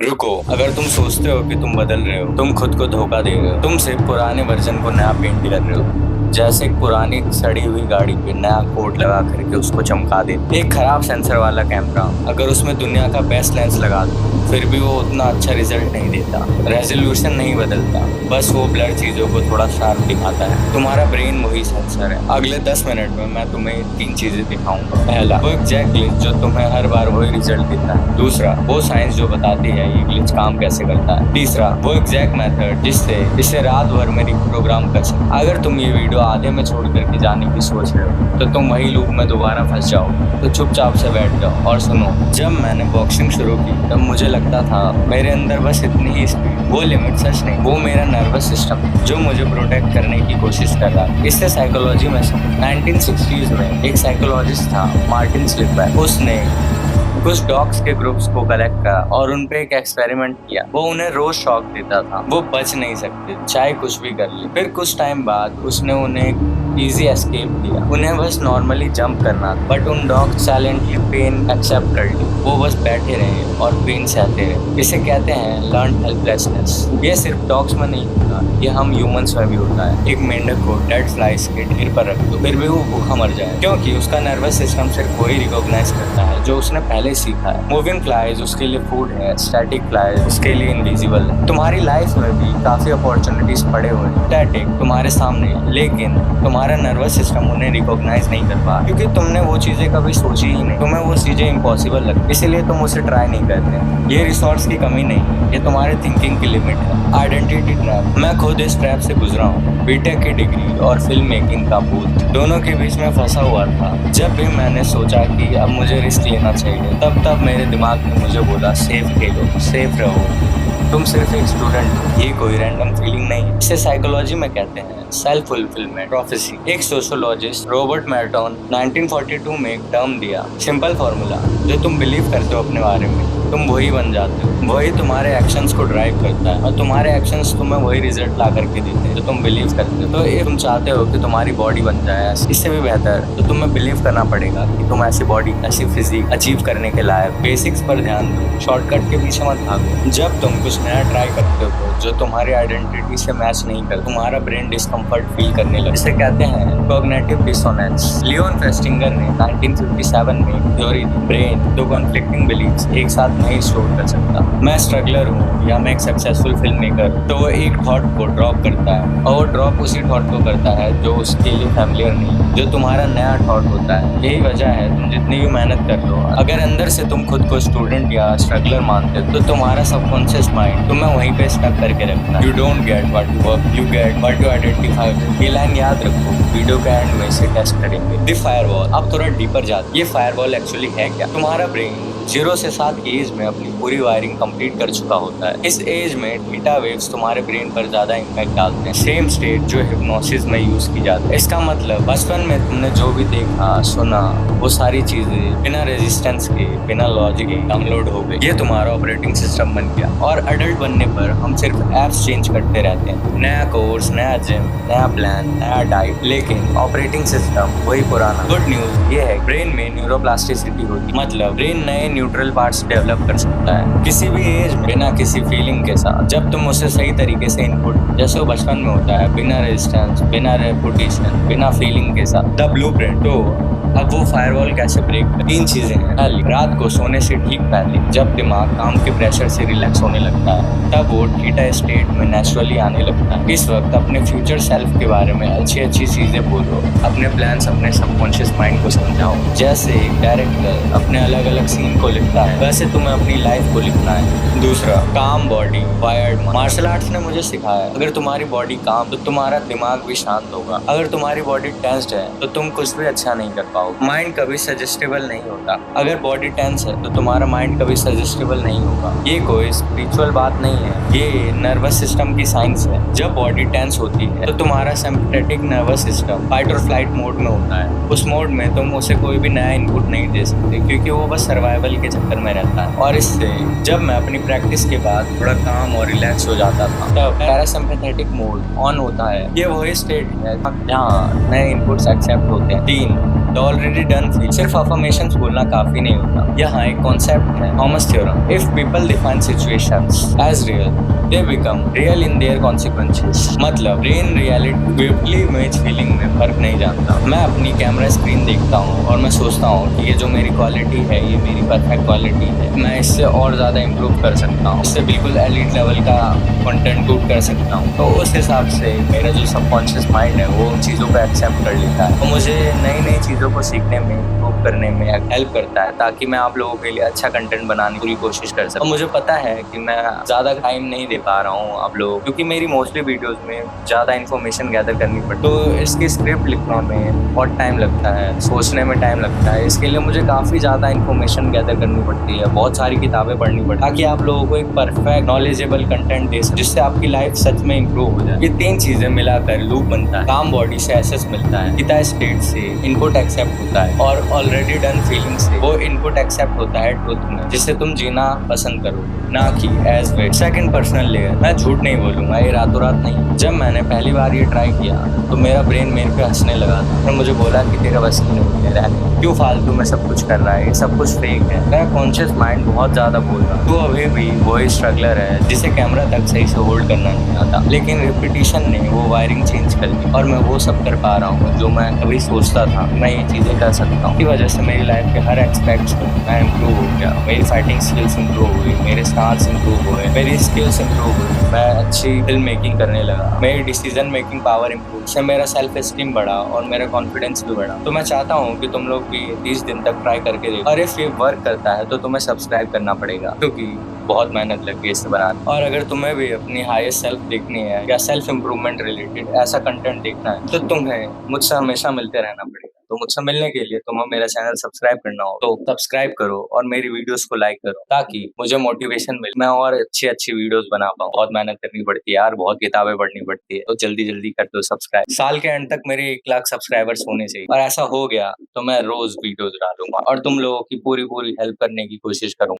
रुको, अगर तुम सोचते हो कि तुम बदल रहे हो, तुम खुद को धोखा दे रहे हो। तुम सिर्फ पुराने वर्जन को नया पेंट कर रहे हो, जैसे एक पुरानी सड़ी हुई गाड़ी पे नया कोट लगा करके उसको चमका दे। एक खराब सेंसर वाला कैमरा अगर उसमें दुनिया का बेस्ट लेंस लगा दो, फिर भी वो उतना अच्छा रिजल्ट नहीं देता। रेजोल्यूशन नहीं बदलता, बस वो ब्लर चीजों को थोड़ा शार्प दिखाता है। तुम्हारा ब्रेन वही सेंसर है। अगले 10 मिनट में मैं तुम्हें 3 चीजें दिखाऊंगा। पहला, वो एग्जैक्ट ग्लिच जो तुम्हें हर बार वही रिजल्ट देता है। दूसरा, वो साइंस जो बताती है ये ग्लिच काम कैसे करता है। तीसरा, वो एग्जैक्ट मेथड जिससे इसे रात भर में रिप्रोग्राम कर सकते। अगर तुम ये वीडियो आधे में छोड़ करके जाने की सोच रहे हो, तो तुम वही लूप में दोबारा फंस जाओ। तो चुपचाप से बैठ जाओ और सुनो। जब मैंने बॉक्सिंग शुरू की तब मुझे लगता था मेरे अंदर बस इतनी ही स्पीड। वो लिमिट सच नहीं, वो मेरा नर्वस सिस्टम जो मुझे प्रोटेक्ट करने की कोशिश कर रहा है। इससे साइकोलॉजी में 1960s में एक साइकोलॉजिस्ट था, मार्टिन स्लिपबैक। उसने कुछ डॉग्स के ग्रुप्स को कलेक्ट करा और उन पे एक एक्सपेरिमेंट किया। वो उन्हें रोज शॉक देता था, वो बच नहीं सकते चाहे कुछ भी कर ले। फिर कुछ टाइम बाद उसने उन्हें इजी एस्केप दिया। उन्हें बस नॉर्मली जंप करना था, बट उन डॉग साइलेंटली पेन एक्सेप्ट कर ली। वो बस बैठे रहे और पेन सहते रहे। इसे कहते हैं लर्न हेल्पलेसनेस। ये सिर्फ डॉग्स में नहीं होता, ये हम ह्यूमंस में भी होता है। एक मेंढक को डेड फ्लाइज के ढेर पर रख दो, फिर भी वो भूखा मर जाए, क्योंकि उसका नर्वस सिस्टम सिर्फ वही रिकॉग्नाइज करता है जो उसने पहले सीखा है। मूविंग फ्लाइज उसके लिए फूड है, स्टैटिक फ्लाइज उसके लिए इनविजिबल है। तुम्हारी लाइफ में भी काफी अपॉर्चुनिटीज पड़े हुए हैं स्टैटिक तुम्हारे सामने, लेकिन तुम्हारा नर्वस सिस्टम उन्हें रिकॉग्नाइज नहीं कर पा, क्योंकि तुमने वो चीजें कभी सोची ही नहीं। तुम्हें वो चीजें इम्पॉसिबल लगती, इसीलिए तुम उसे ट्राई नहीं करते। ये रिसोर्स की कमी नहीं, ये तुम्हारे थिंकिंग की लिमिट है। Identity trap. मैं खुद इस ट्रैप से गुजरा हूँ। बीटेक की डिग्री और फिल्म मेकिंग का भूत दोनों के बीच में फंसा हुआ था। जब भी मैंने सोचा कि अब मुझे रिस्क लेना चाहिए, तब मेरे दिमाग ने मुझे बोला सेफ खेलो, सेफ रहो, तुम सिर्फ एक स्टूडेंट हो। ये कोई रैंडम फीलिंग नहीं, इसे साइकोलॉजी में कहते हैं सेल्फ फुलफिलमेंट प्रोफेसी। एक सोशियोलॉजिस्ट रॉबर्ट मैर्टन 1942 में एक टर्म दिया, सिंपल फॉर्मूला, जो तुम बिलीव करते हो अपने बारे में तुम वही बन जाते हो। वही तुम्हारे एक्शंस को ड्राइव करता है और तुम्हारे एक्शंस तुम्हें वही रिजल्ट ला करके देते हैं जो तुम बिलीव करते हो। तो ये तुम चाहते हो कि तुम्हारी बॉडी बन जाए, इससे भी बेहतर तो तुम्हें बिलीव करना पड़ेगा कि तुम ऐसी बॉडी, ऐसी फिजिक अचीव करने के लायक। बेसिक्स पर ध्यान दो, शॉर्टकट के पीछे मत भागो। जब तुम कुछ नया ट्राई करते हो जो तुम्हारी आइडेंटिटी से मैच नहीं कर, तुम्हारा ब्रेन डिस्कम्फर्ट फील करने लगे। इसे कहते हैं कॉग्निटिव डिसोनेंस। लियोन फेस्टिंगर ने 1957 में थ्योरी दी, ब्रेन दो कॉन्फ्लिक्टिंग बिलीव्स एक साथ नहीं स्टोर कर सकता। मैं स्ट्रगलर हूँ या मैं एक सक्सेसफुल फिल्म मेकर, तो वो एक थॉट को ड्रॉप करता है और वो ड्रॉप उसी थॉट को करता है जो उसके लिए फैमिलियर नहीं, जो तुम्हारा नया थॉट होता है। यही वजह है तुम जितनी भी मेहनत कर लो, अगर अंदर से तुम खुद को स्टूडेंट या स्ट्रगलर मानते हो, तो तुम्हारा सबकॉन्शियस माइंड तुम्हें वहीं पे स्टक करके रखना। You don't get what you work, you get what you identify with. ये लाइन याद रखो, वीडियो के एंड में इसे टेस्ट करेंगे। The firewall. अब थोड़ा डीपर जाते, ये फायरवॉल एक्चुअली है क्या? तुम्हारा ब्रेन 0 से 7 की एज में अपनी पूरी वायरिंग कंप्लीट कर चुका होता है। इस एज में थीटा वेव्स तुम्हारे ब्रेन पर ज्यादा इम्पैक्ट डालते हैं, सेम स्टेट जो हिप्नोसिस में यूज की जाती है। इसका मतलब बचपन में तुमने जो भी देखा सुना, वो सारी चीजें बिना रेजिस्टेंस के, बिना लॉजिक के डाउनलोड हो गई। ये तुम्हारा ऑपरेटिंग सिस्टम बन गया। और अडल्ट बनने पर हम सिर्फ एप्स चेंज करते रहते हैं, नया कोर्स, नया जिम, नया प्लान, नया डाइट, लेकिन ऑपरेटिंग सिस्टम वही पुराना। गुड न्यूज ये है, ब्रेन में न्यूरोप्लास्टिसिटी होती है, मतलब ब्रेन नए न्यूट्रल पार्ट्स डेवलप कर सकता है किसी भी एज में, बिना किसी फीलिंग के साथ, जब तुम उसे सही तरीके से इनपुट, जैसे वो बचपन में होता है, बिना रेजिस्टेंस, बिना रेपुटेशन, बिना फीलिंग के साथ। The blueprint. तो अब वो फायरवॉल कैसे ब्रेक कर? 3 चीजें हैं। पहली, रात को सोने से ठीक पहले जब दिमाग काम के प्रेशर से रिलैक्स होने लगता है, तब वो थीटा स्टेट में नेचुरली आने लगता है। इस वक्त अपने फ्यूचर सेल्फ के बारे में अच्छी अच्छी चीजें बोलो, अपने प्लान्स अपने सबकॉन्शियस माइंड को समझाओ। जैसे एक डायरेक्टर अपने अलग अलग सीन को लिखता है, वैसे तुम्हें अपनी लाइफ को लिखना है। दूसरा, काम body wired mind. Martial arts ने मुझे सिखाया, अगर तुम्हारी बॉडी काम तो तुम्हारा दिमाग भी शांत होगा। अगर तुम्हारी बॉडी टेंस्ड है तो तुम कुछ भी अच्छा नहीं कर पाओ। माइंड कभी सजेस्टेबल नहीं होता। अगर बॉडी टेंस है तो तुम्हारा माइंड कभी सजेस्टेबल नहीं होगा। ये कोई स्पिरिचुअल बात नहीं है, ये नर्वस सिस्टम की साइंस है। जब बॉडी टेंस होती है तो तुम्हारा सिंपैथेटिक नर्वस सिस्टम फाइट और फ्लाइट मोड में होता है। उस मोड में तुम उसे कोई भी नया इनपुट नहीं दे सकते, क्योंकि वो बस सर्वाइवल के चक्कर में रहता है। और इससे जब मैं अपनी प्रैक्टिस के बाद थोड़ा काम और रिलैक्स हो जाता था, तब पैरासिम्पैथेटिक मोड ऑन होता है। ये वही स्टेट है जहाँ नए इनपुट्स एक्सेप्ट होते हैं। 3, द ऑलरेडी डन फील। सिर्फ अफर्मेशंस बोलना काफी नहीं होता। यहाँ एक कॉन्सेप्ट है, Thomas theorem. If people define situations as real, they become real in their consequences. मतलब ब्रेन रियलिटी इमेज फीलिंग में फर्क नहीं जानता। मैं अपनी कैमरा स्क्रीन देखता हूँ और मैं सोचता हूँ कि ये जो मेरी क्वालिटी है ये मेरी परफेक्ट क्वालिटी है, मैं इससे और ज्यादा इम्प्रूव कर सकता हूँ, इससे बिल्कुल एलिट लेवल का कंटेंट शूट कर सकता हूँ। तो उस हिसाब से मेरा जो सबकॉन्शियस माइंड है वो उन चीज़ों को एक्सेप्ट कर लेता है। तो मुझे नई नई चीज़ों को सीखने में, इम्प्रूव करने में हेल्प करता है, ताकि मैं आप लोगों के लिए अच्छा कंटेंट बनाने की पूरी कोशिश कर सकूँ। तो मुझे पता है कि मैं ज़्यादा टाइम नहीं दे पा रहा हूँ आप लोग, क्योंकि मेरी मोस्टली वीडियोज़ में ज़्यादा इन्फॉर्मेशन गैदर करनी पड़ती है। तो इसकी स्क्रिप्ट लिखने में बहुत टाइम लगता है, सोचने में टाइम लगता है। इसके लिए मुझे काफ़ी ज़्यादा इन्फॉर्मेशन गैदर करनी पड़ती है, बहुत सारी किताबें पढ़नी पड़ती है, ताकि आप लोगों को एक परफेक्ट नॉलेजेबल कंटेंट दे सके, जिससे आपकी लाइफ सच में इंप्रूव हो जाए। ये 3 चीजें मिलाकर लूप बनता है। काम बॉडी से एसेस मिलता है, थीटा स्टेट से इनपुट एक्सेप्ट होता है, और ऑलरेडी डन फीलिंग से वो इनपुट एक्सेप्ट होता है ट्रुथ में, जिससे तुम जीना पसंद करो, ना कि एज वे। Second, personal layer. मैं झूठ नहीं बोलूंगा, ये रातों रात नहीं। जब मैंने पहली बार ये ट्राई किया तो मेरा ब्रेन मेरे पे हंसने लगा था। फिर मुझे बोला कि तेरा बस की नहीं है, रहने, क्यों फालतू में सब कुछ कर रहा है, ये सब कुछ फेक है। मेरा कॉन्शियस माइंड बहुत ज्यादा बोल रहा। तू अभी भी वही स्ट्रगलर है जिसे कैमरा तक सही से होल्ड करना नहीं आता, लेकिन रिपीटिशन ने वो वायरिंग चेंज कर दी और मैं वो सब कर पा रहा हूँ जो मैं कभी सोचता था मैं ये चीजें कर सकता हूँ। की वजह से मेरी लाइफ के हर एक्सपेक्ट में इम्प्रूव हो गया। मेरी फाइटिंग स्किल्स इम्प्रूव हुई, मेरे स्टार्स इम्प्रूव हुए, मेरी स्किल्स इम्प्रूव हुई, मैं अच्छी फिल्म मेकिंग करने लगा, मेरी डिसीजन मेकिंग पावर इम्प्रूव, इससे मेरा सेल्फ एस्टीम बढ़ा और मेरा कॉन्फिडेंस भी बढ़ा। तो मैं चाहता हूँ कि तुम लोग भी 30 दिन तक ट्राई करके देखो, और इफ ये वर्क करता है तो तुम्हें सब्सक्राइब करना पड़ेगा, क्योंकि बहुत मेहनत लगी है इसे बनाने। और अगर तुम्हें भी अपनी हाईएस्ट सेल्फ देखनी है या सेल्फ इम्प्रूवमेंट रिलेटेड ऐसा कंटेंट देखना है, तो तुम्हें मुझसे हमेशा मिलते रहना पड़ेगा। तो मुझसे मिलने के लिए तुम्हें मेरा चैनल सब्सक्राइब करना हो तो सब्सक्राइब करो और मेरी वीडियोस को लाइक करो, ताकि मुझे मोटिवेशन मिले, मैं और अच्छी अच्छी वीडियोस बना पाऊँ। बहुत मेहनत करनी पड़ती है यार, बहुत किताबें पढ़नी पड़ती है, तो जल्दी जल्दी कर दो सब्सक्राइब। साल के एंड तक मेरे 1 लाख सब्सक्राइबर्स होने चाहिए, और ऐसा हो गया तो मैं रोज वीडियोस डालूंगा और तुम लोगों की पूरी पूरी हेल्प करने की कोशिश करूंगा।